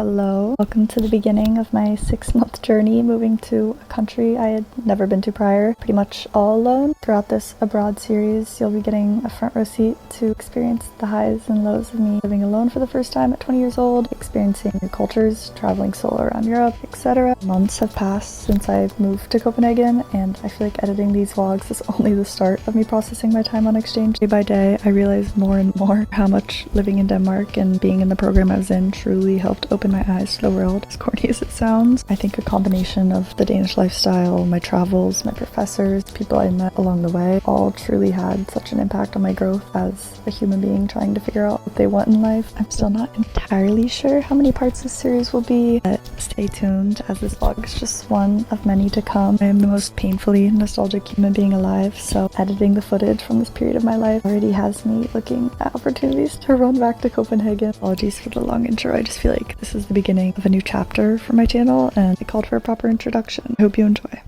Hello. Welcome to the beginning of my 6-month journey moving to a country I had never been to prior, pretty much all alone. Throughout this abroad series, you'll be getting a front row seat to experience the highs and lows of me living alone for the first time at 20 years old, experiencing new cultures, traveling solo around Europe, etc. Months have passed since I moved to Copenhagen, and I feel like editing these vlogs is only the start of me processing my time on exchange. Day by day, I realized more and more how much living in Denmark and being in the program I was in truly helped open my eyes to the world. As corny as it sounds, I think a combination of the Danish lifestyle, my travels, my professors, people I met along the way, all truly had such an impact on my growth as a human being trying to figure out what they want in life. I'm still not entirely sure how many parts this series will be, but stay tuned as this vlog is just one of many to come. I am the most painfully nostalgic human being alive, so editing the footage from this period of my life already has me looking at opportunities to run back to Copenhagen. Apologies for the long intro. I just feel like this is the beginning of a new chapter for my channel and it called for a proper introduction. I hope you enjoy.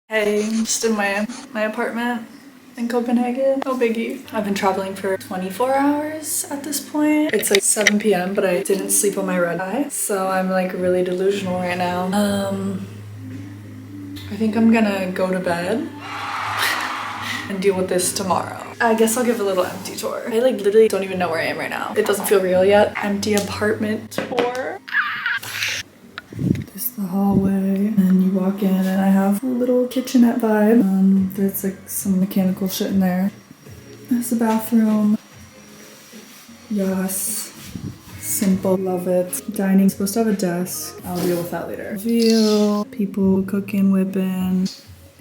Hey, I'm just in my apartment in Copenhagen. No biggie. I've been traveling for 24 hours at this point. It's like 7 p.m. but I didn't sleep on my red eye, so I'm like really delusional right now. I think I'm gonna go to bed and deal with this tomorrow. I guess I'll give a little empty tour. I like literally don't even know where I am right now. It doesn't feel real yet. Empty apartment tour. This is the hallway, and you walk in and I have a little kitchenette vibe. There's like some mechanical shit in there. There's the bathroom. Yes. Simple, love it. Dining, supposed to have a desk. I'll deal with that later. View, people cooking, whipping.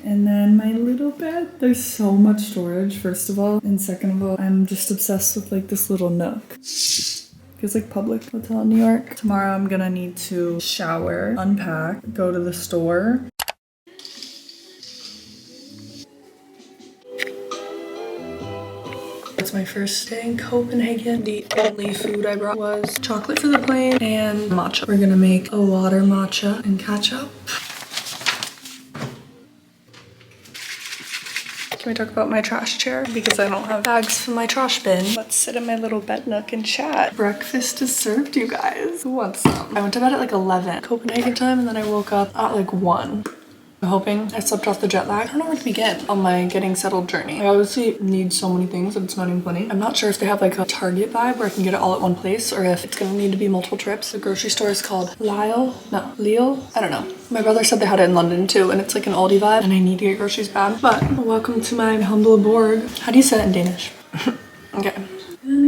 And then my little bed. There's so much storage, first of all. And second of all, I'm just obsessed with like this little nook. Feels like public hotel in New York. Tomorrow I'm gonna need to shower, unpack, go to the store. It's my first day in Copenhagen. The only food I brought was chocolate for the plane and matcha. We're gonna make a water matcha and ketchup. Can we talk about my trash chair? Because I don't have bags for my trash bin. Let's sit in my little bed nook and chat. Breakfast is served, you guys. Who wants some? I went to bed at like 11 Copenhagen time, and then I woke up at like 1. I'm hoping I slept off the jet lag. I don't know where to begin on my getting settled journey. I obviously need so many things and it's not even funny. I'm not sure if they have like a Target vibe where I can get it all at one place or if it's gonna need to be multiple trips. The grocery store is called Lyle? No, Leo? I don't know. My brother said they had it in London too, and it's like an Aldi vibe, and I need to get groceries bad. But welcome to my humble abode. How do you say it in Danish? Okay. There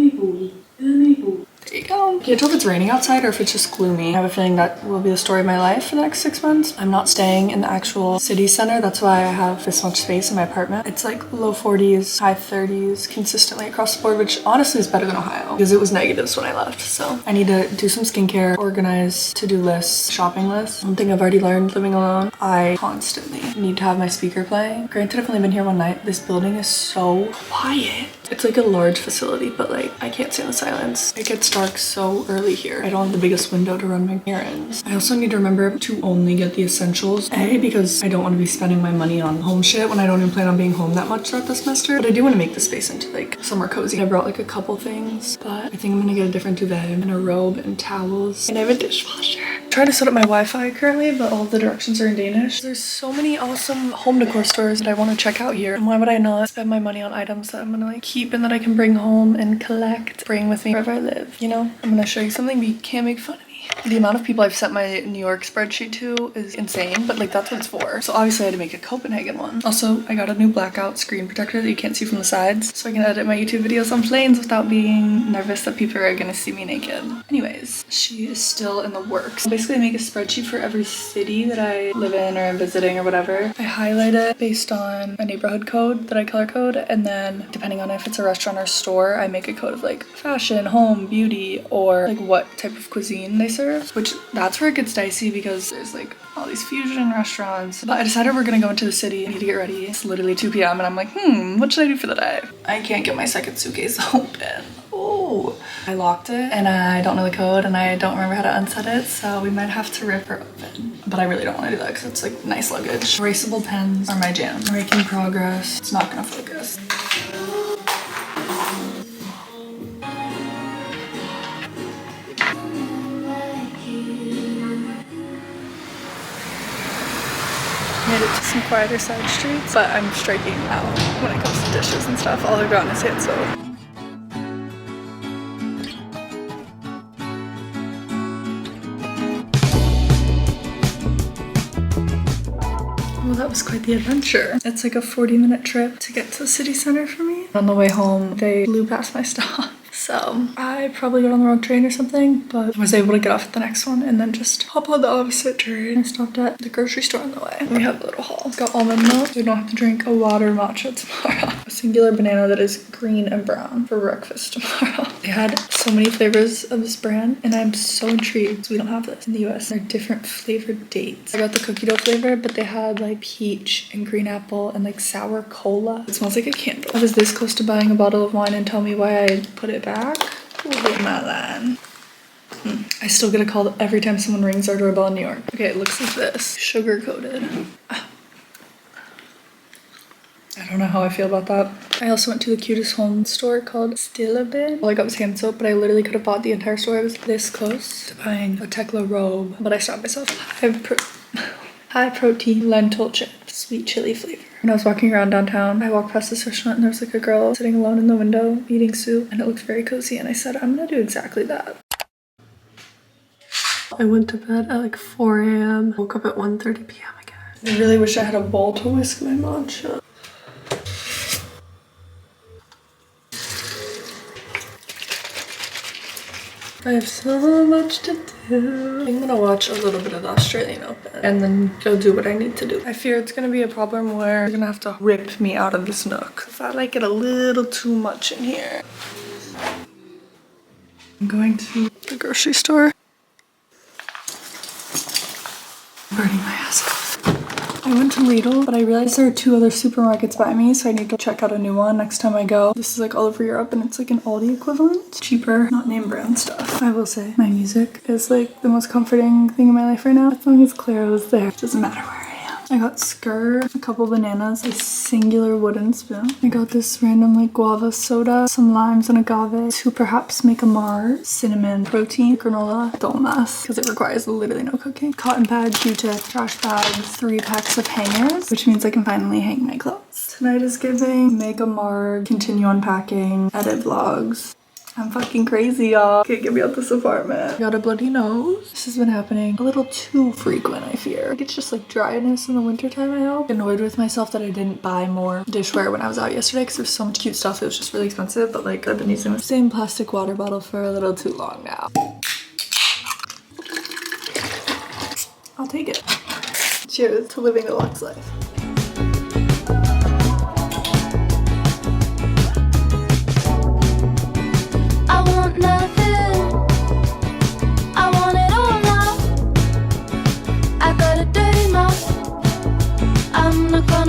you go. Can you tell if it's raining outside or if it's just gloomy? I have a feeling that will be the story of my life for the next 6 months. I'm not staying in the actual city center. That's why I have this much space in my apartment. It's like low 40s, high 30s consistently across the board, which honestly is better than Ohio because it was negatives when I left. So I need to do some skincare, organize to-do lists, shopping lists. One thing I've already learned living alone, I constantly need to have my speaker playing. Granted, I've only been here one night. This building is so quiet. It's like a large facility, but like I can't stand the silence. It gets dark so early here. I don't have the biggest window to run my errands. I also need to remember to only get the essentials. A, because I don't want to be spending my money on home shit when I don't even plan on being home that much throughout the semester. But I do want to make the space into like somewhere cozy. I brought like a couple things, but I think I'm gonna get a different duvet and a robe and towels. And I have a dishwasher. I'm trying to set up my Wi-Fi currently, but all the directions are in Danish. There's so many awesome home decor stores that I want to check out here. And why would I not spend my money on items that I'm gonna like keep and that I can bring home and collect, bring with me wherever I live, you know? I'm gonna show you something, but you can't make fun of me. The amount of people I've sent my New York spreadsheet to is insane, but like that's what it's for. So obviously I had to make a Copenhagen one. Also, I got a new blackout screen protector that you can't see from the sides, so I can edit my YouTube videos on planes without being nervous that people are gonna see me naked. Anyways, she is still in the works. Basically, I make a spreadsheet for every city that I live in or am visiting or whatever. I highlight it based on a neighborhood code that I color code, and then depending on if it's a restaurant or store, I make a code of like fashion, home, beauty, or like what type of cuisine they serve. Which that's where it gets dicey because there's like all these fusion restaurants. But I decided we're gonna go into the city. I need to get ready. It's literally 2 p.m. and I'm like, what should I do for the day? I can't get my second suitcase open. Oh. no. I locked it and I don't know the code and I don't remember how to unset it, so we might have to rip her open. But I really don't want to do that because it's like nice luggage. Erasable pens are my jam. I'm making progress. It's not gonna focus. Made it to some quieter side streets, but I'm striking out when it comes to dishes and stuff. All I've gotten is hand soap. Well, that was quite the adventure. It's like a 40-minute trip to get to the city center for me. On the way home, they blew past my stop. So I probably got on the wrong train or something, but I was able to get off at the next one and then just hop on the opposite train. I stopped at the grocery store on the way. We have a little haul. Got almond milk, so we don't have to drink a water matcha tomorrow. A singular banana that is green and brown for breakfast tomorrow. They had so many flavors of this brand and I'm so intrigued. We don't have this in the US. They're different flavored dates. I got the cookie dough flavor, but they had like peach and green apple and like sour cola. It smells like a candle. I was this close to buying a bottle of wine and tell me why I put it back. Look my line. I still get a call every time someone rings our doorbell in New York. Okay, it looks like this. Sugar coated. I don't know how I feel about that. I also went to the cutest home store called Stillabin. All I got was hand soap, but I literally could have bought the entire store. I was this close to buying a Tekla robe, but I stopped myself. High protein lentil chips, sweet chili flavor. When I was walking around downtown, I walked past this restaurant and there was like a girl sitting alone in the window eating soup and it looked very cozy and I said, I'm gonna do exactly that. I went to bed at like 4 a.m. Woke up at 1:30 p.m. again. I really wish I had a bowl to whisk my matcha. I have so much to do. I'm gonna watch a little bit of the Australian Open and then go do what I need to do. I fear it's gonna be a problem where you're gonna have to rip me out of this nook. If I like it a little too much in here. I'm going to the grocery store. Burning my ass off. I went to Lidl, but I realized there are 2 other supermarkets by me, so I need to check out a new one next time I go. This is like all over Europe and it's like an Aldi equivalent. Cheaper, not name brand stuff. I will say my music is like the most comforting thing in my life right now. As long as Clara was there, it doesn't matter where I am. I got skyr, a couple bananas, a singular wooden spoon. I got this random like guava soda, some limes and agave to perhaps make a Mars, cinnamon, protein, granola. Don't mess, because it requires literally no cooking. Cotton pad, Q-tip, trash bags, 3 packs of hangers, which means I can finally hang my clothes. Tonight is giving, make a marg, continue unpacking, edit vlogs. I'm fucking crazy, y'all. Can't get me out this apartment. Got a bloody nose. This has been happening a little too frequent, I fear. Like it's just like dryness in the wintertime, I hope. Annoyed with myself that I didn't buy more dishware when I was out yesterday because there's so much cute stuff. It was just really expensive, but like I've been using the same plastic water bottle for a little too long now. I'll take it. Cheers to living the Lux life.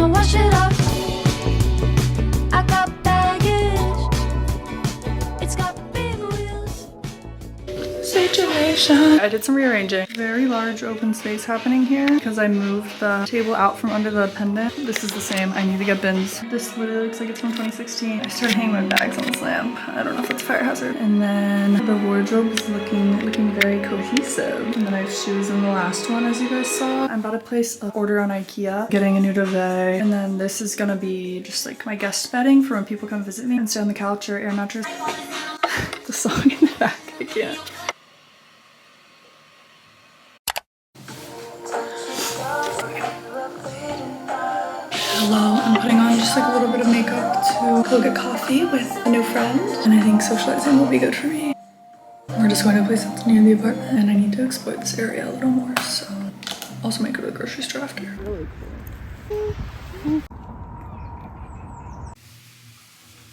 Wash it off. I got baggage. It's got big wheels. Situation. I did some rearranging. Very large open space happening here because I moved the table out from under the pendant. This is the same. I need to get bins. This literally looks like it's from 2016. I started hanging my bags on this lamp. I don't know if that's a fire hazard. And then the wardrobe is looking very cohesive. And then I have shoes in the last one, as you guys saw. I'm about to place an order on IKEA, getting a new duvet. And then this is gonna be just like my guest bedding for when people come visit me and stay on the couch or air mattress. The song in the back, I can't. Hello, I'm putting on just like a little bit of makeup to go get coffee with a new friend. And I think socializing will be good for me. We're just going to a place that's near the apartment and I need to explore this area a little more, so also might go to the grocery store after.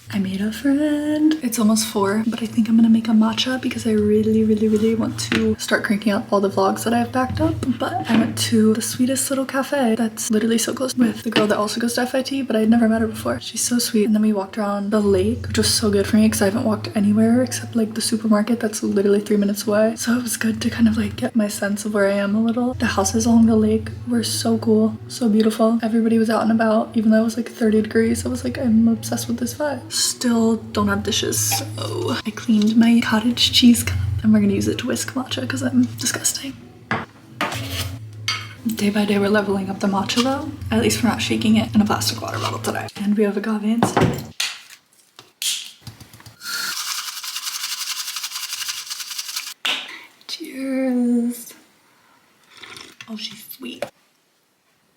I made a friend. It's almost 4, but I think I'm gonna make a matcha because I really want to start cranking out all the vlogs that I have backed up. But I went to the sweetest little cafe that's literally so close with the girl that also goes to FIT, but I'd never met her before. She's so sweet. And then we walked around the lake, which was so good for me because I haven't walked anywhere except like the supermarket that's literally 3 minutes away. So it was good to kind of like get my sense of where I am a little. The houses along the lake were so cool, so beautiful. Everybody was out and about, even though it was like 30 degrees. I was like, I'm obsessed with this vibe. Still don't have dishes, so I cleaned my cottage cheese cup and we're gonna use it to whisk matcha because I'm disgusting. Day by day we're leveling up the matcha though. At least we're not shaking it in a plastic water bottle today. And we have agave inside. Cheers. Oh, she's sweet.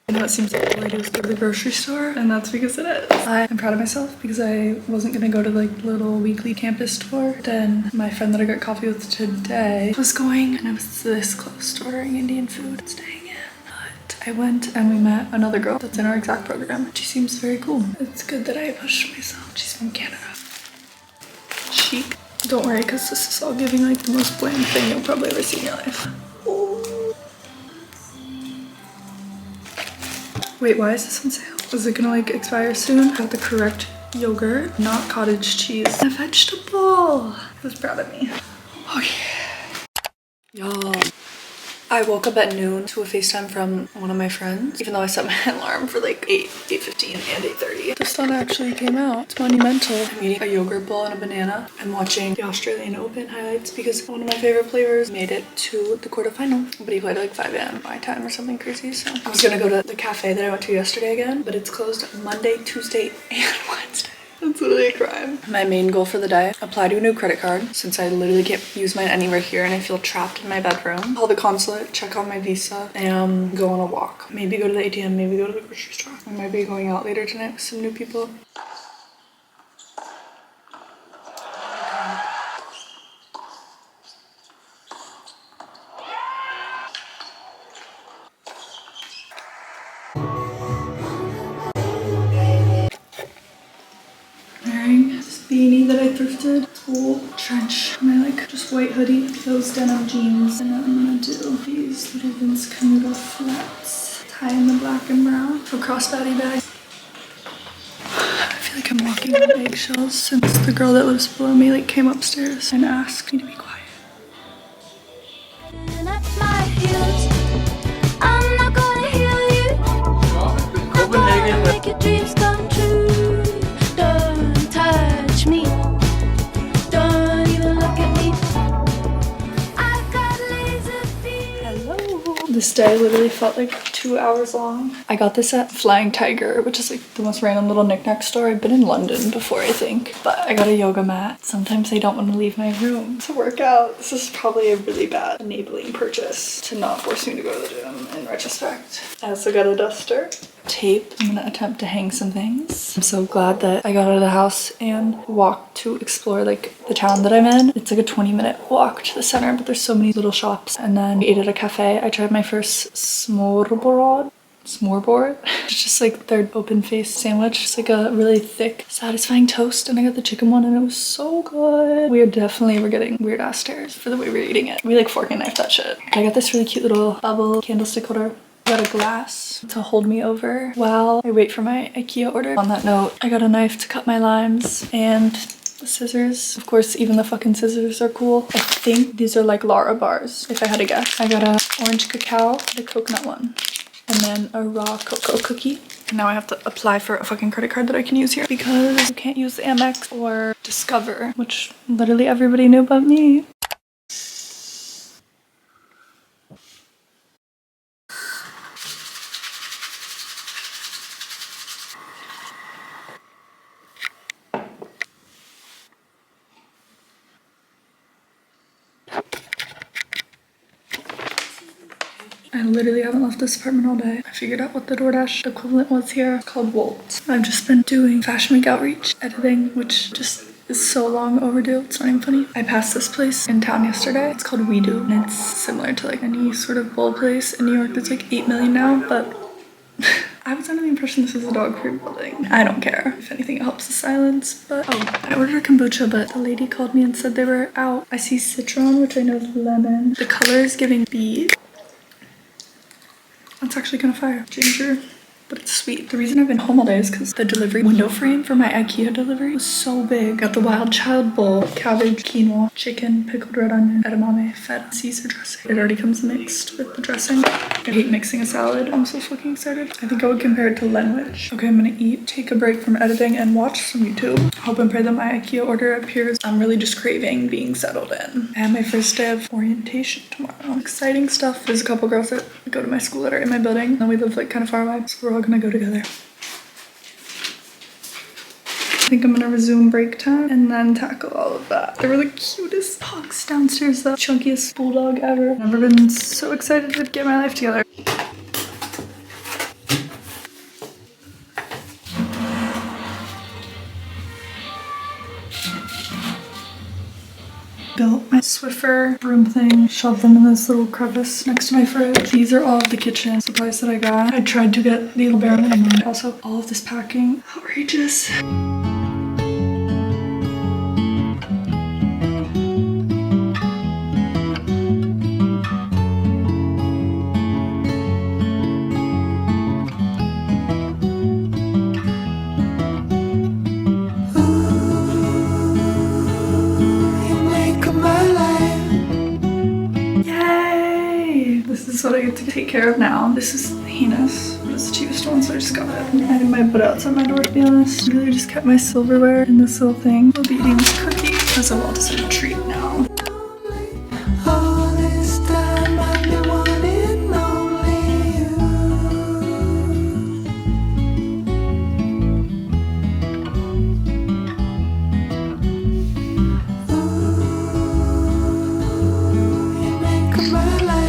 I know it seems like all I do is go to the grocery store, and that's because it is. I am proud of myself because I wasn't gonna go to like the little weekly campus tour. Then my friend that I got coffee with today was going, and I was this close to ordering Indian food and staying in. But I went and we met another girl that's in our exact program. She seems very cool. It's good that I pushed myself. She's from Canada. Chic. Don't worry, because this is all giving like the most bland thing you'll probably ever see in your life. Wait, why is this on sale? Is it gonna like expire soon? Got the correct yogurt, not cottage cheese. A vegetable. Who's proud of me? Oh yeah. Y'all. I woke up at noon to a FaceTime from one of my friends, even though I set my alarm for like 8:15 and 8:30. The sun actually came out. It's monumental. I'm eating a yogurt bowl and a banana. I'm watching the Australian Open highlights because one of my favorite players made it to the quarterfinal, but he played at like 5 a.m. my time or something crazy. So I was gonna go to the cafe that I went to yesterday again, but it's closed Monday, Tuesday, and Wednesday. That's literally a crime. My main goal for the day, apply to a new credit card since I literally can't use mine anywhere here and I feel trapped in my bedroom. Call the consulate, check on my visa, and go on a walk. Maybe go to the ATM, maybe go to the grocery store. I might be going out later tonight with some new people. Beanie that I thrifted, wool trench, my like just white hoodie, those denim jeans, and then I'm gonna do these little Vince Camuto flats, tie in the black and brown, a crossbody bag. I feel like I'm walking on eggshells since the girl that lives below me like came upstairs and asked me to be quiet. At my heels, I'm not gonna heal you. Copenhagen. Make your dreams come true. Don't touch me. Don't even look at me. I've got laser feet. Hello. This day literally felt like 2 hours long. I got this at Flying Tiger, which is like the most random little knickknack store. I've been in London before, I think, but I got a yoga mat. Sometimes I don't want to leave my room to work out. This is probably a really bad enabling purchase to not force me to go to the gym in retrospect. I also got a duster. Tape. I'm gonna attempt to hang some things. I'm so glad that I got out of the house and walked to explore like the town that I'm in. It's like a 20-minute walk to the center, but there's so many little shops. And then we ate at a cafe. I tried my first smoreboard. It's just like their open-faced sandwich. It's like a really thick, satisfying toast. And I got the chicken one and it was so good. We were getting weird ass stares for the way we were eating it. We like fork and knife that shit. I got this really cute little bubble candlestick holder. I got a glass to hold me over while I wait for my IKEA order. On that note, I got a knife to cut my limes and the scissors. Of course, even the fucking scissors are cool. I think these are like Lara bars, if I had to guess. I got a orange cacao, the coconut one, and then a raw cocoa cookie. And now I have to apply for a fucking credit card that I can use here because you can't use the Amex or Discover, which literally everybody knew but me. I literally haven't left this apartment all day. I figured out what the DoorDash equivalent was here, called Wolt. I've just been doing Fashion Week outreach editing, which just is so long overdue. It's not even funny. I passed this place in town yesterday. It's called We Do, and it's similar to like any sort of bowl place in New York that's like 8 million now, but I was under the impression this was a dog-free building. I don't care. If anything, it helps the silence. But oh, I ordered a kombucha, but the lady called me and said they were out. I see citron, which I know is lemon. The color is giving beet. That's actually kind of fire. Ginger. But it's sweet. The reason I've been home all day is because the delivery window frame for my IKEA delivery was so big. Got the wild child bowl, cabbage, quinoa, chicken, pickled red onion, edamame, feta, Caesar dressing. It already comes mixed with the dressing. I hate mixing a salad. I'm so fucking excited. I think I would compare it to Lenwich. Okay, I'm gonna eat, take a break from editing, and watch some YouTube. Hope and pray that my IKEA order appears. I'm really just craving being settled in. And my first day of orientation tomorrow. Exciting stuff. There's a couple girls that go to my school that are in my building, and we live like kind of far away, so we're all gonna go together. I think I'm gonna resume break time and then tackle all of that. They were the cutest dogs downstairs, the chunkiest bulldog ever. Never been so excited to get my life together. Built my Swiffer broom thing, shoved them in this little crevice next to my fridge. These are all of the kitchen supplies that I got. I tried to get the bare minimum. Also, all of this packing, outrageous. This is what I get to take care of now. This is heinous. It's the cheapest one, so I just got it. I might put it outside my door, to be honest. I really just kept my silverware in this little thing. I'll be eating this cookie as a well-deserved treat now. All this time I've been wanting only you. Ooh, you make my life.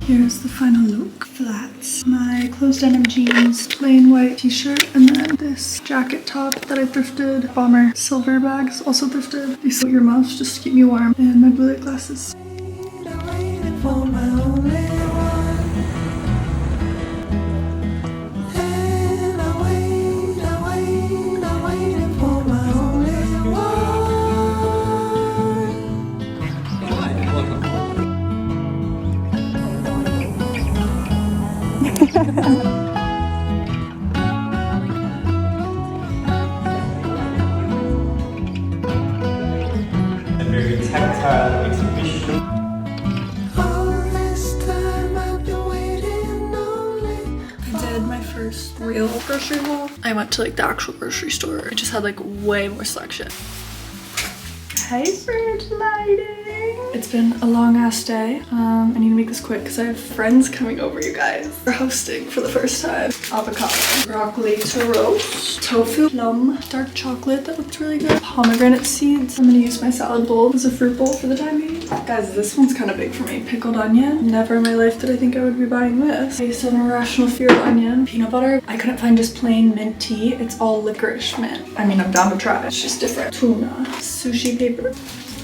Here's the final look. Flats. My closed denim jeans, plain white t-shirt, and then this jacket top that I thrifted. Bomber silver bags, also thrifted. These are earmuffs just to keep me warm. And my blue light glasses. For my only one. And I waited for my only one. A very tactile exhibition. I did my first real grocery haul. I went to like the actual grocery store. It just had like way more selection. Hi, fridge lighting. It's been a long ass day. I need to make this quick because I have friends coming over, you guys. We're hosting for the first time. Avocado, broccoli to roast, tofu, plum, dark chocolate that looks really good, pomegranate seeds. I'm gonna use my salad bowl as a fruit bowl for the time being. Guys, this one's kind of big for me. Pickled onion. Never in my life did I think I would be buying this. I used to have an irrational fear of onion. Peanut butter. I couldn't find just plain mint tea. It's all licorice mint. I mean, I'm down to try. It's just different. Tuna. Sushi paper.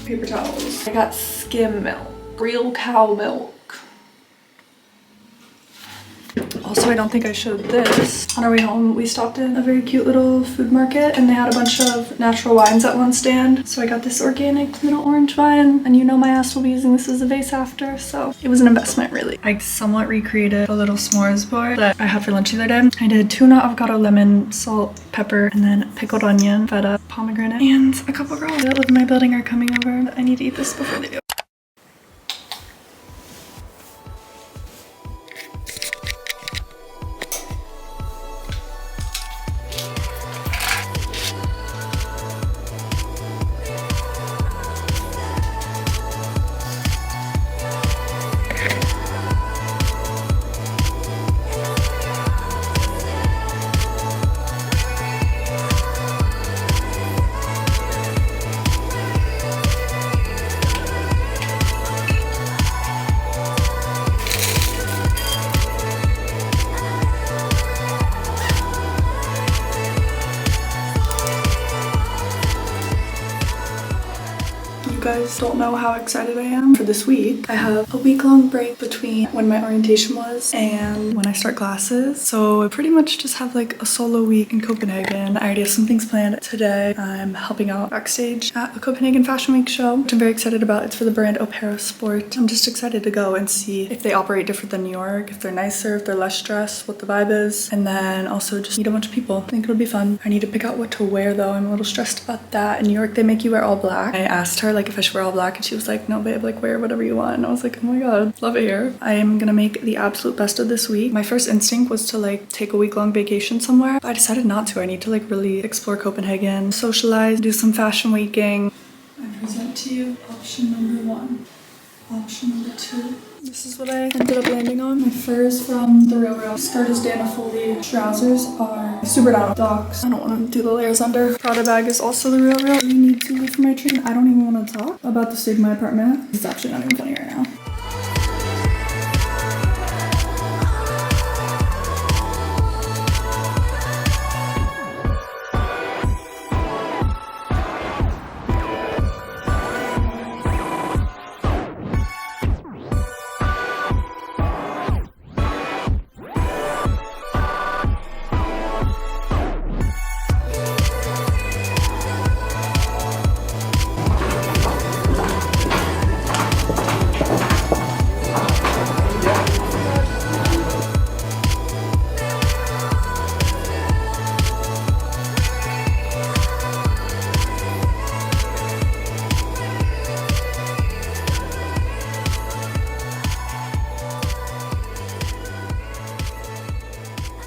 Paper towels. I got skim milk. Real cow milk. Also, I don't think I showed this. On our way home, we stopped in a very cute little food market and they had a bunch of natural wines at one stand. So I got this organic little orange wine, and you know my ass will be using this as a vase after, so it was an investment, really. I somewhat recreated a little s'mores board that I had for lunch the other day. I did tuna, avocado, lemon, salt, pepper, and then pickled onion, feta, pomegranate, and a couple girls that live in my building are coming over. I need to eat this before they do. guys don't know how excited I am for this week. I have a week-long break between when my orientation was and when I start classes. So I pretty much just have like a solo week in Copenhagen. I already have some things planned today. I'm helping out backstage at a Copenhagen Fashion Week show, which I'm very excited about. It's for the brand Opera Sport. I'm just excited to go and see if they operate different than New York, if they're nicer, if they're less stressed, what the vibe is, and then also just meet a bunch of people. I think it'll be fun. I need to pick out what to wear though. I'm a little stressed about that. In New York, they make you wear all black. I asked her like if I should wear all black and she was like, no babe, like wear whatever you want. And I was like, oh my god, love it here. I am gonna make the absolute best of this week. My first instinct was to like take a week-long vacation somewhere, but I decided not to. I need to like really explore Copenhagen, socialize, do some fashion weeking. I present to you option number 1. Option number 2. This is what I ended up landing on. My furs from the Real. Skirt is Dana Foley. Trousers are super down docks. I don't want to do the layers under. Prada bag is also the Real. I need to leave for my train. I don't even want to talk about the state of my apartment. It's actually not even funny right now.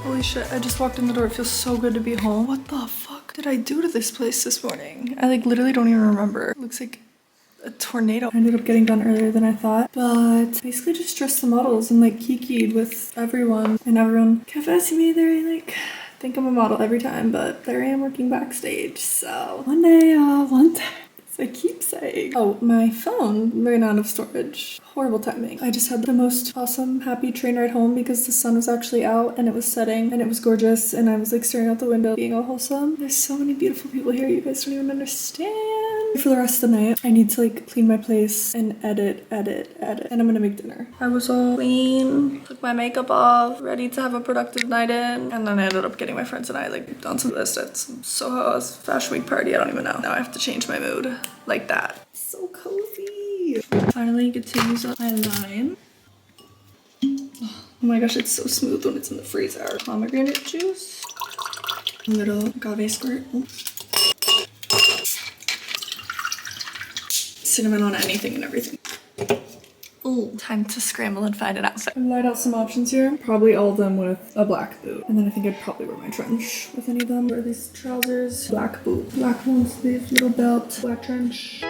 Holy shit, I just walked in the door. It feels so good to be home. What the fuck did I do to this place this morning? I like literally don't even remember. It looks like a tornado. I ended up getting done earlier than I thought, but basically just dressed the models and like kikied with everyone, and everyone confessed me. They like think I'm a model every time, but there I am working backstage. So one day, I keep saying. Oh, my phone ran out of storage. Horrible timing. I just had the most awesome, happy train ride home because the sun was actually out and it was setting and it was gorgeous and I was like staring out the window being all wholesome. There's so many beautiful people here, you guys don't even understand. For the rest of the night, I need to like clean my place and edit, and I'm gonna make dinner. I was all clean, took my makeup off, ready to have a productive night in, and then I ended up getting my friends and I like done some list at some Soho's Fashion Week party. I don't even know. Now I have to change my mood like that. So cozy. Finally get to use up my line. Oh my gosh, it's so smooth when it's in the freezer. Pomegranate juice. A little agave squirt. Oh. Cinnamon on anything and everything. Ooh, time to scramble and find an outfit. I've laid out some options here. Probably all of them with a black boot. And then I think I'd probably wear my trench with any of them. Wear these trousers, black boot, black long sleeve, little belt, black trench.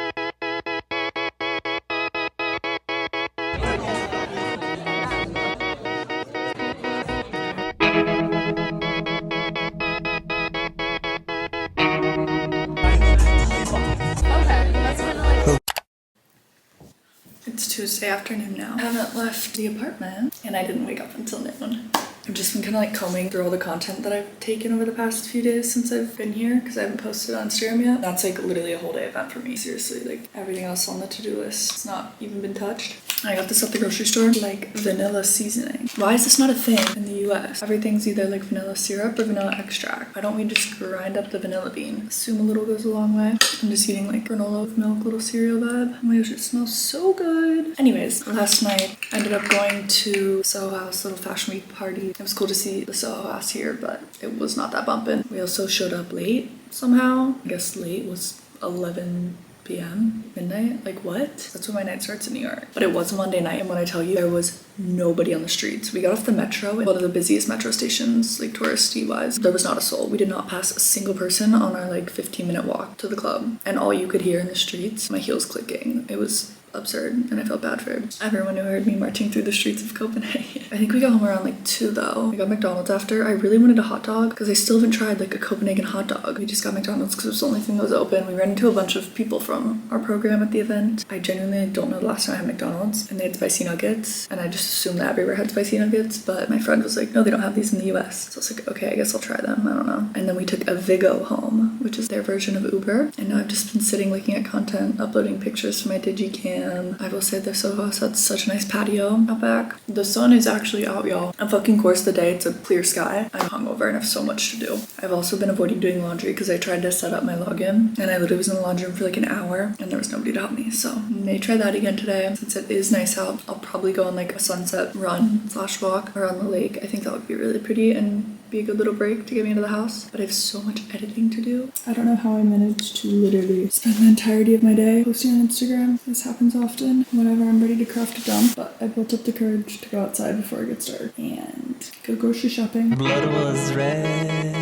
It's Tuesday afternoon now. I haven't left the apartment and I didn't wake up until noon. I've just been kind of like combing through all the content that I've taken over the past few days since I've been here because I haven't posted on Instagram yet. That's like literally a whole day event for me. Seriously, like everything else on the to-do list, it's not even been touched. I got this at the grocery store, like vanilla seasoning. Why is this not a thing in the US? Everything's either like vanilla syrup or vanilla extract. Why don't we just grind up the vanilla bean? Assume a little goes a long way. I'm just eating like granola with milk, little cereal vibe. Oh my gosh, it smells so good. Anyways, last night I ended up going to Soho House little fashion week party. It was cool to see the Soho House here, but it was not that bumpin'. We also showed up late somehow. I guess late was 11 p.m. midnight. Like what? That's when my night starts in New York. But it was a Monday night, and when I tell you there was nobody on the streets. We got off the metro, one of the busiest metro stations, like touristy wise. There was not a soul. We did not pass a single person on our like 15-minute walk to the club, and all you could hear in the streets, my heels clicking. It was absurd, and I felt bad for everyone who heard me marching through the streets of Copenhagen. I think we got home around like 2 though. We got McDonald's after. I really wanted a hot dog because I still haven't tried like a Copenhagen hot dog. We just got McDonald's because it was the only thing that was open. We ran into a bunch of people from our program at the event. I genuinely don't know the last time I had McDonald's, and they had spicy nuggets, and I just assumed that everywhere had spicy nuggets, but my friend was like, no, they don't have these in the US. So I was like, okay, I guess I'll try them. I don't know. And then we took a Vigo home, which is their version of Uber, and now I've just been sitting looking at content, uploading pictures from my digicam. I will say the Soho House had such a nice patio out back. The sun is actually out, y'all. A fucking course the day. It's a clear sky. I'm hungover and I have so much to do. I've also been avoiding doing laundry because I tried to set up my login, and I literally was in the laundry room for like an hour and there was nobody to help me. So I may try that again today. Since it is nice out, I'll probably go on like a sunset run / walk around the lake. I think that would be really pretty and be a good little break to get me into the house, but I have so much editing to do. I don't know how I managed to literally spend the entirety of my day posting on Instagram. This happens often whenever I'm ready to craft a dump, but I built up the courage to go outside before it gets dark and go grocery shopping. Blood was red,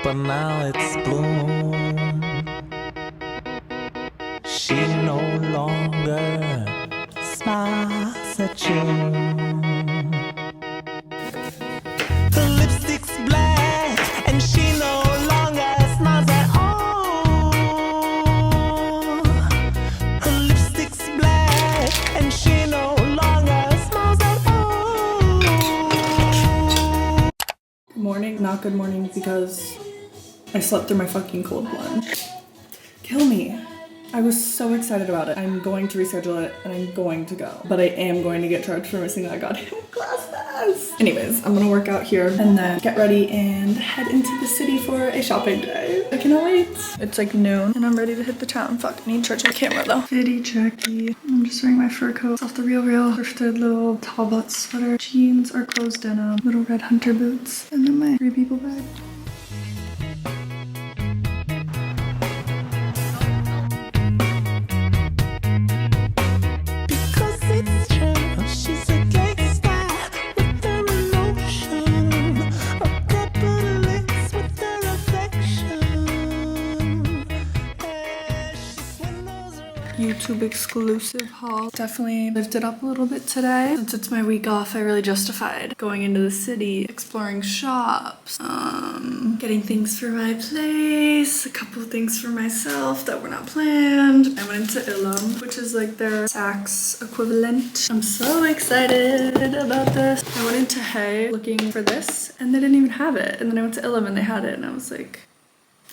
but now it's blue. She no longer smiles at you. The lipstick's black and she no longer smiles at all. Her lipstick's black and she no longer smiles at all. Good morning, not good morning because I slept through my fucking cold one. Kill me. I was so excited about it. I'm going to reschedule it and I'm going to go. But I am going to get charged for missing that goddamn class pass. Anyways, I'm gonna work out here and then get ready and head into the city for a shopping day. I cannot wait. It's like noon and I'm ready to hit the town. Fuck, I need to charge my camera though. Fitty checky. I'm just wearing my fur coat. It's off the Real thrifted little tall butt sweater. Jeans or closed denim. Little red hunter boots. And then my 3 people bag. YouTube exclusive haul. Definitely lifted up a little bit today. Since it's my week off, I really justified going into the city, exploring shops, getting things for my place, a couple of things for myself that were not planned. I went into Ilum, which is like their Saks equivalent. I'm so excited about this. I went into Hey looking for this and they didn't even have it. And then I went to Ilum and they had it and I was like,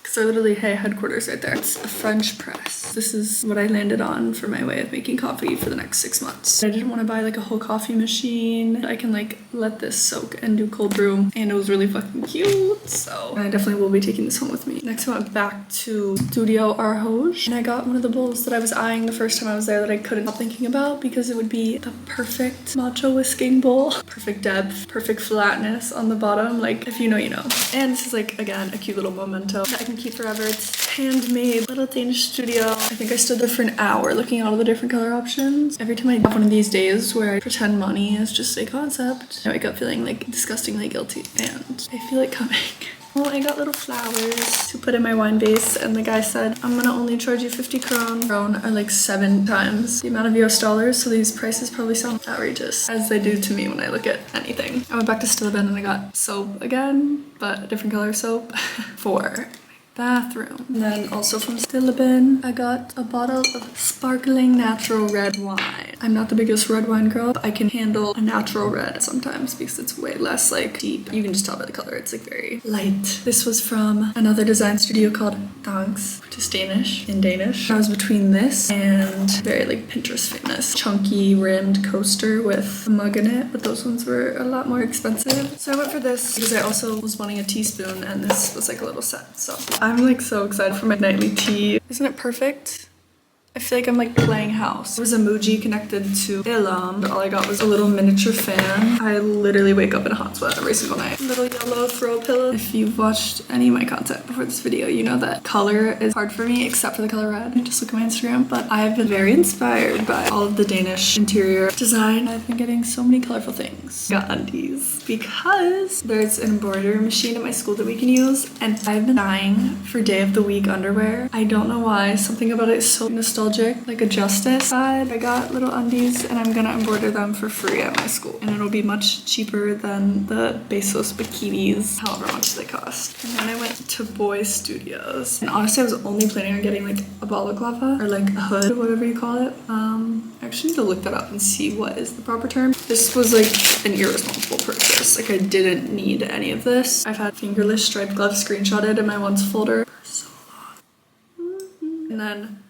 so literally Hey headquarters right there. It's a French press. This is what I landed on for my way of making coffee for the next 6 months. I didn't want to buy like a whole coffee machine. I can like let this soak and do cold brew, and it was really fucking cute. So I definitely will be taking this home with me. Next I went back to Studio AHHHHH and I got one of the bowls that I was eyeing the first time I was there that I couldn't stop thinking about because it would be the perfect matcha whisking bowl. Perfect depth, perfect flatness on the bottom. Like if you know, you know. And this is like, again, a cute little memento that I can keep forever. It's handmade, little Danish studio. I think I stood there for an hour looking at all the different color options. Every time I have one of these days where I pretend money is just a concept, I wake up feeling like disgustingly guilty and I feel it coming. Well, I got little flowers to put in my wine base and the guy said, I'm gonna only charge you 50 krone. Krone are like 7 times the amount of US dollars, so these prices probably sound outrageous, as they do to me when I look at anything. I went back to Stilleben and I got soap again, but a different color soap for bathroom. And then also from Stilleben, I got a bottle of sparkling natural red wine. I'm not the biggest red wine girl, but I can handle a natural red sometimes because it's way less like deep. You can just tell by the color, it's like very light. This was from another design studio called Thanks, which is Danish, in Danish. I was between this and very like Pinterest famous chunky rimmed coaster with a mug in it, but those ones were a lot more expensive. So I went for this because I also was wanting a teaspoon and this was like a little set. So I'm like so excited for my nightly tea. Isn't it perfect? I feel like I'm like playing house. There was a Muji connected to Ilum, but all I got was a little miniature fan. I literally wake up in a hot sweat every single night. Little yellow throw pillow. If you've watched any of my content before this video, you know that color is hard for me except for the color red. Just look at my Instagram, but I've been very inspired by all of the Danish interior design. I've been getting so many colorful things. Got undies because there's an embroidery machine at my school that we can use, and I've been dying for day of the week underwear. I don't know why. Something about it is so nostalgic nostalgic, like a Justice vibe. I got little undies and I'm gonna embroider them for free at my school. And it'll be much cheaper than the Bezos bikinis, however much they cost. And then I went to Boy Studios. And honestly, I was only planning on getting like a balaclava or like a hood, whatever you call it. I actually need to look that up and see what is the proper term. This was like an irresponsible purchase. Like I didn't need any of this. I've had fingerless striped gloves screenshotted in my once folder for so long. And then,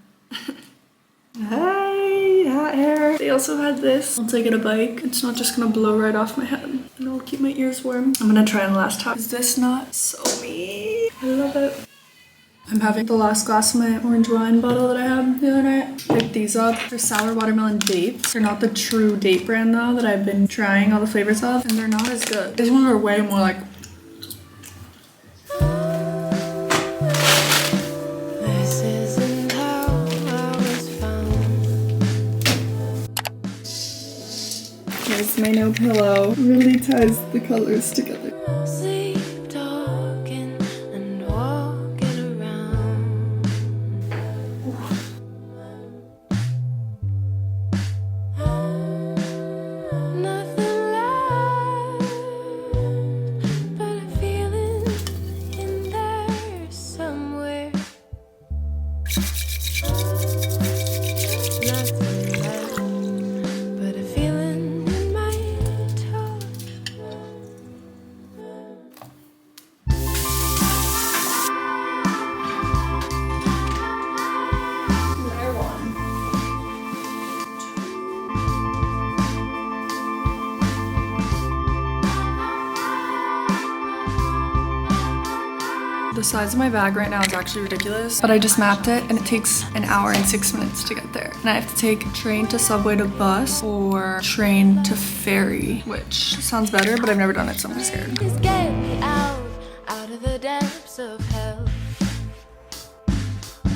hey, hat hair. They also had this. Once I get a bike, it's not just gonna blow right off my head. And it'll keep my ears warm. I'm gonna try on the last top. Is this not so me? I love it. I'm having the last glass of my orange wine bottle that I had the other night. Picked these up. They're sour watermelon dates. They're not the true date brand though that I've been trying all the flavors of, and they're not as good. These ones are way more like. This isn't how I was found. Here's my no pillow. Really ties the colors together. Sleep talking and walking around. Nothing left but a feeling in there somewhere. Nothing left but a feeling in my toe. Layer one. The size of my bag right now is actually ridiculous, but I just mapped it and it takes an hour and 6 minutes to get there. And I have to take train to subway to bus or train to ferry, which sounds better, but I've never done it, so I'm just scared. Please get me out of the depths of hell.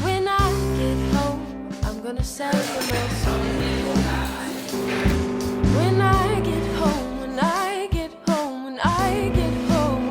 When I get home, I'm gonna sell you my soul. When I get home, when I get home, when I get home.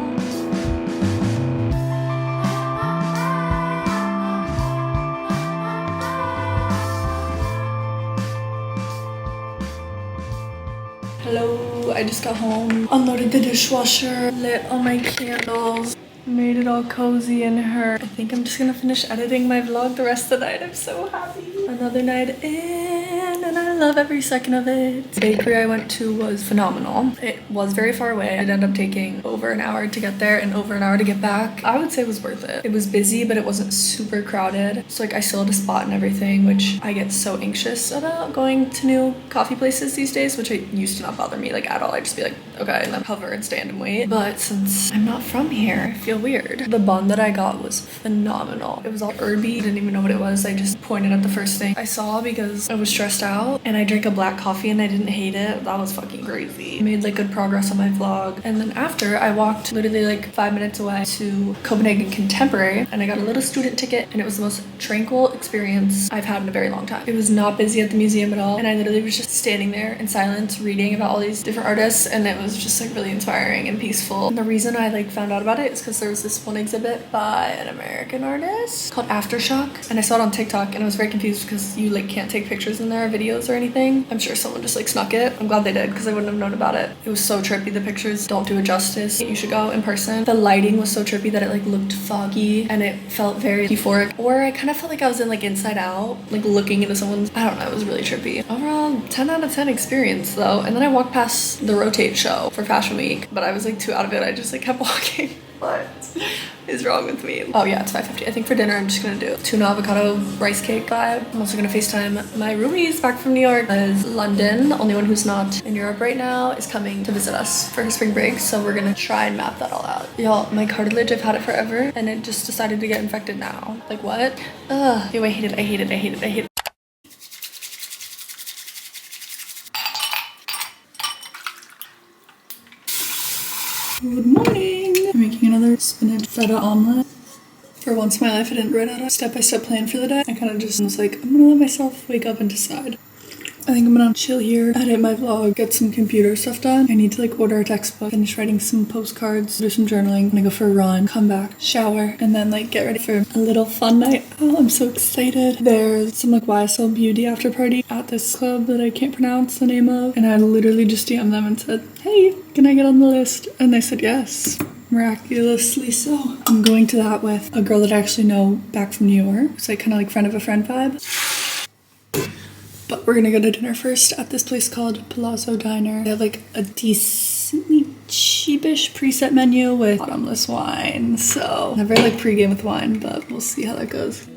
Hello, I just got home, unloaded the dishwasher, lit all my candles, made it all cozy in her. I think I'm just gonna finish editing my vlog the rest of the night. I'm so happy. Another night in, and I love every second of it. The bakery I went to was phenomenal. It was very far away. It ended up taking over an hour to get there and over an hour to get back. I would say it was worth it. It was busy, but it wasn't super crowded. So like I still had a spot and everything, which I get so anxious about going to new coffee places these days, which it used to not bother me like at all. I'd just be like, okay, and then hover and stand and wait. But since I'm not from here, I feel weird. The bun that I got was phenomenal. It was all herby. I didn't even know what it was. I just pointed at the first thing I saw because I was stressed out, and I drank a black coffee and I didn't hate it. That was fucking crazy. I made like good progress on my vlog. And then after, I walked literally like 5 minutes away to Copenhagen Contemporary, and I got a little student ticket, and it was the most tranquil experience I've had in a very long time. It was not busy at the museum at all, and I literally was just standing there in silence reading about all these different artists, and it was just like really inspiring and peaceful. And the reason I like found out about it is because there was this one exhibit by an American artist called Aftershock, and I saw it on TikTok, and I was very confused because you like can't take pictures in there or videos or anything. I'm sure someone just like snuck it. I'm glad they did because I wouldn't have known about it. It was so trippy. The pictures don't do it justice. You should go in person. The lighting was so trippy that it like looked foggy and it felt very euphoric, or I kind of felt like I was in like Inside Out, like looking into someone's, I don't know, it was really trippy. Overall 10 out of 10 experience though. And then I walked past the Rotate show for Fashion Week, but I was like too out of it. I just like kept walking. What is wrong with me? Oh yeah, it's 5:50. I think for dinner I'm just gonna do tuna avocado rice cake vibe. I'm also gonna FaceTime my roomies back from New York, because London, the only one who's not in Europe right now, is coming to visit us for her spring break. So we're gonna try and map that all out. Y'all, my cartilage, I've had it forever and it just decided to get infected now. Like what? Ugh. Ew, I hate it, I hate it, I hate it, I hate it. Good morning! I'm making another spinach feta omelet. For once in my life, I didn't write out a step-by-step plan for the day. I kind of just was like, I'm gonna let myself wake up and decide. I think I'm gonna chill here, edit my vlog, get some computer stuff done. I need to like order a textbook, finish writing some postcards, do some journaling. I'm gonna go for a run, come back, shower, and then like get ready for a little fun night. Oh, I'm so excited. There's some like YSL beauty after party at this club that I can't pronounce the name of. And I literally just DM'd them and said, hey, can I get on the list? And they said yes. Miraculously so. I'm going to that with a girl that I actually know back from New York. It's like kind of like friend of a friend vibe. But we're gonna go to dinner first at this place called Palazzo Diner. They have like a decently cheapish preset menu with bottomless wine. So never like pregame with wine, but we'll see how that goes.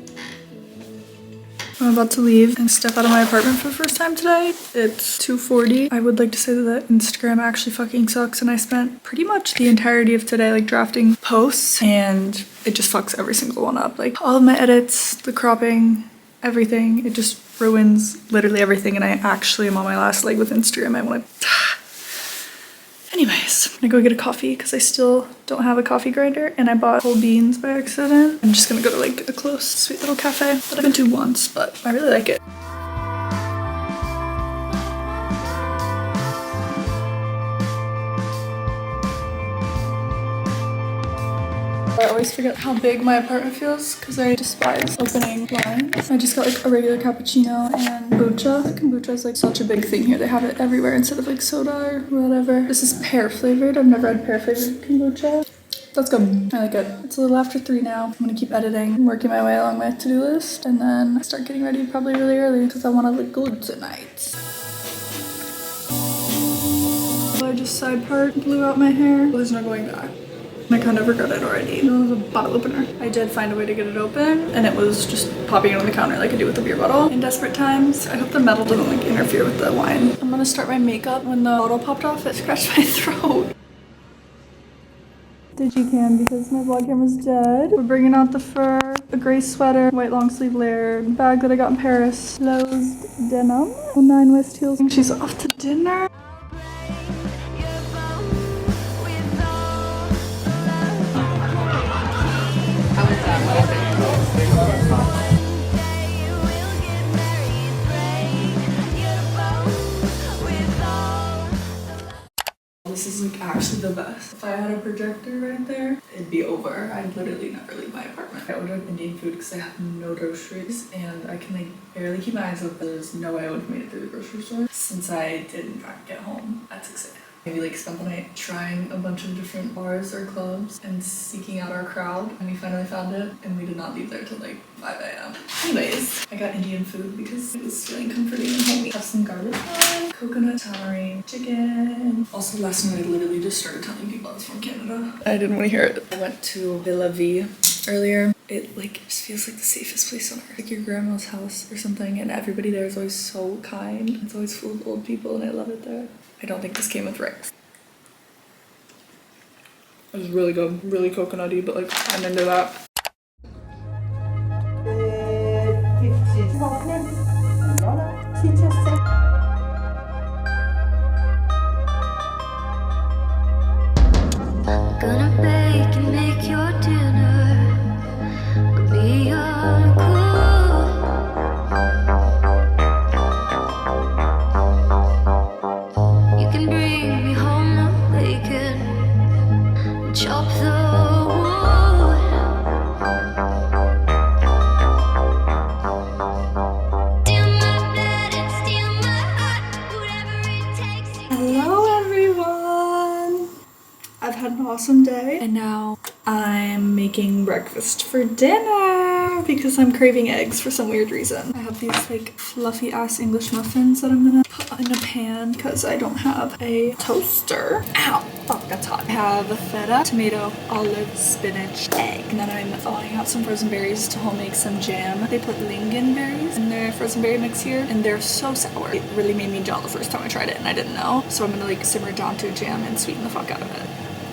I'm about to leave and step out of my apartment for the first time today. It's 2:40. I would like to say that Instagram actually fucking sucks, and I spent pretty much the entirety of today like drafting posts, and it just fucks every single one up. Like all of my edits, the cropping, everything, it just ruins literally everything, and I actually am on my last leg with Instagram. I want to anyways, I'm gonna go get a coffee because I still don't have a coffee grinder, and I bought whole beans by accident. I'm just gonna go to like a close sweet little cafe that I've been to once, but I really like it. I always forget how big my apartment feels because I despise opening blinds. I just got like a regular cappuccino and kombucha. Kombucha is like such a big thing here. They have it everywhere instead of like soda or whatever. This is pear flavored. I've never had pear flavored kombucha. That's good. I like it. It's a little after 3 now. I'm gonna keep editing, working my way along my to-do list, and then start getting ready probably really early because I want to look good tonight. I just side part blew out my hair. There's no going back. I kind of regret it already. It was a bottle opener. I did find a way to get it open, and it was just popping it on the counter like I do with the beer bottle in desperate times. I hope the metal doesn't like interfere with the wine. I'm gonna start my makeup. When the bottle popped off, it scratched my throat. Digican because my vlog camera's dead. We're bringing out the fur, a gray sweater, white long sleeve layered bag that I got in Paris, closed denim, 9 West heels. She's off to dinner. This is like actually the best. If I had a projector right there, it'd be over. I'd literally never leave my apartment. I ordered Indian food because I have no groceries, and I can like barely keep my eyes open. There's no way I would have made it through the grocery store since I did in fact get home at 6 a.m. Maybe like spent the night trying a bunch of different bars or clubs and seeking out our crowd, and we finally found it, and we did not leave there till like 5 a.m. Anyways, I got Indian food because it was feeling comforting and homey. Have some garlic naan, coconut tamarind chicken. Also last night I literally just started telling people I was from Canada. I didn't want to hear it. I went to Villa V earlier. It like just feels like the safest place on earth. Like your grandma's house or something, and everybody there is always so kind. It's always full of old people, and I love it there. I don't think this came with rice. It was really good, really coconutty, but like I'm into that. Gonna bake and make your dinner. Be uncool. You can bring me home the bacon and chop the wood. Steal my blood and steal my heart. Whatever it takes. Hello everyone! I've had an awesome day, and now I'm making breakfast for dinner because I'm craving eggs for some weird reason. I have these like fluffy ass English muffins that I'm gonna put in a pan because I don't have a toaster. Ow! Fuck, that's hot. I have a feta, tomato, olive, spinach, egg, and then I'm thawing out some frozen berries to home make some jam. They put lingonberries in their frozen berry mix here, and they're so sour. It really made me jolly the first time I tried it, and I didn't know. So I'm gonna like simmer it down to a jam and sweeten the fuck out of it.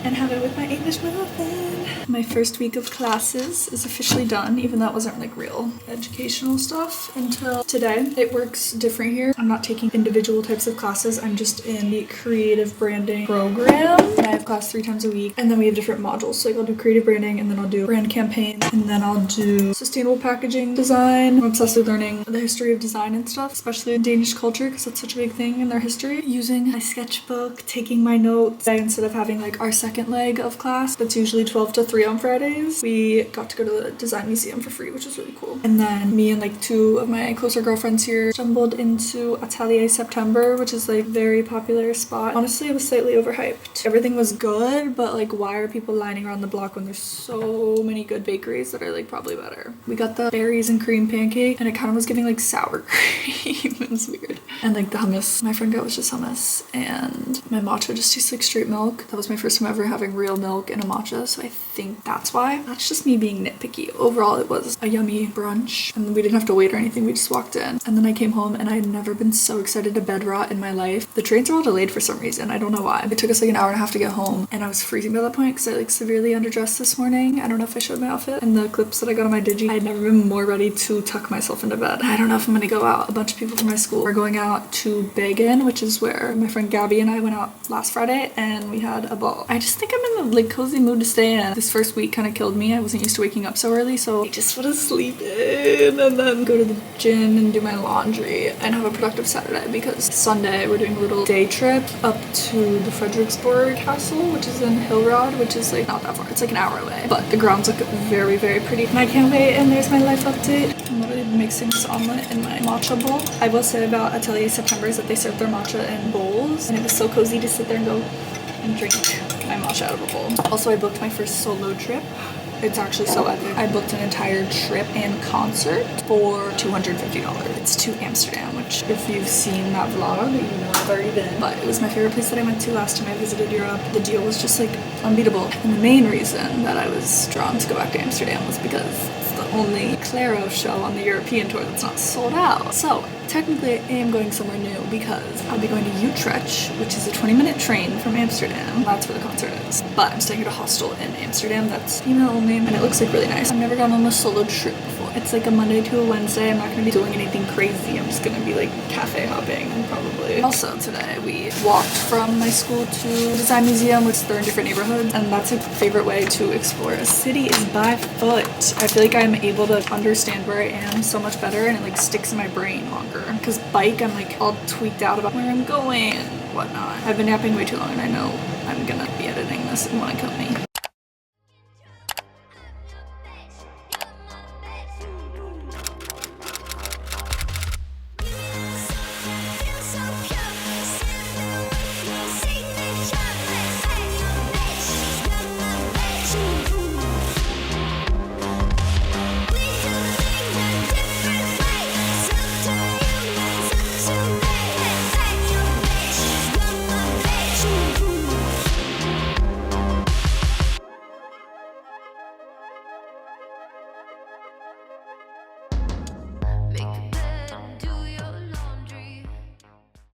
and have it with my English muffin. My first week of classes is officially done, even though it wasn't like real educational stuff until today. It works different here. I'm not taking individual types of classes. I'm just in the creative branding program. I have class 3 times a week, and then we have different modules. So like I'll do creative branding, and then I'll do brand campaigns, and then I'll do sustainable packaging design. I'm obsessed with learning the history of design and stuff, especially in Danish culture, because that's such a big thing in their history. Using my sketchbook, taking my notes. Instead of having like our second leg of class, that's usually 12 to 3 on Fridays, we got to go to the design museum for free, which was really cool. And then me and like 2 of my closer girlfriends here stumbled into Atelier September, which is like very popular spot. Honestly, it was slightly overhyped. Everything was good, but like why are people lining around the block when there's so many good bakeries that are like probably better? We got the berries and cream pancake, and it kind of was giving like sour cream. It was weird. And like the hummus my friend got was just hummus, and my matcha just tastes like straight milk. That was my first time ever having real milk in a matcha, so I think that's why. That's just me being nitpicky. Overall, it was a yummy brunch, and we didn't have to wait or anything. We just walked in, and then I came home, and I had never been so excited to bed rot in my life. The trains are all delayed for some reason. I don't know why. It took us like an hour and a half to get home, and I was freezing by that point because I like severely underdressed this morning. I don't know if I showed my outfit and the clips that I got on my digi. I had never been more ready to tuck myself into bed. I don't know if I'm gonna go out. A bunch of people from my school are going out to Bergen, which is where my friend Gabby and I went out last Friday, and we had a ball. I just think I'm in the like cozy mood to stay in. This first week kind of killed me. I wasn't used to waking up so early, so I just want to sleep in and then go to the gym and do my laundry and have a productive Saturday, because Sunday we're doing a little day trip up to the Frederiksborg Castle, which is in Hillerød, which is like not that far. It's like an hour away, but the grounds look very, very pretty, and I can't wait. And there's my life update. I'm literally mixing this omelet in my matcha bowl. I will say about Atelier September is that they serve their matcha in bowls, and it was so cozy to sit there and go and drink my matcha out of a bowl. Also, I booked my first solo trip. It's actually so epic. I booked an entire trip and concert for $250. It's to Amsterdam, which if you've seen that vlog, you know I've already been. But it was my favorite place that I went to last time I visited Europe. The deal was just like unbeatable. And the main reason that I was drawn to go back to Amsterdam was because it's the only Claro show on the European tour that's not sold out. So technically I am going somewhere new, because I'll be going to Utrecht, which is a 20-minute train from Amsterdam. That's where the concert is. But I'm staying at a hostel in Amsterdam that's female only, and it looks like really nice. I've never gone on a solo trip before. It's like a Monday to a Wednesday. I'm not going to be doing anything crazy. I'm just going to be like cafe hopping probably. Also today we walked from my school to the design museum, which they're in different neighborhoods, and that's a favorite way to explore a city is by foot. I feel like I'm able to understand where I am so much better, and it like sticks in my brain longer. Because bike, I'm like all tweaked out about where I'm going and whatnot. I've been napping way too long, and I know I'm gonna be editing this and want to kill me.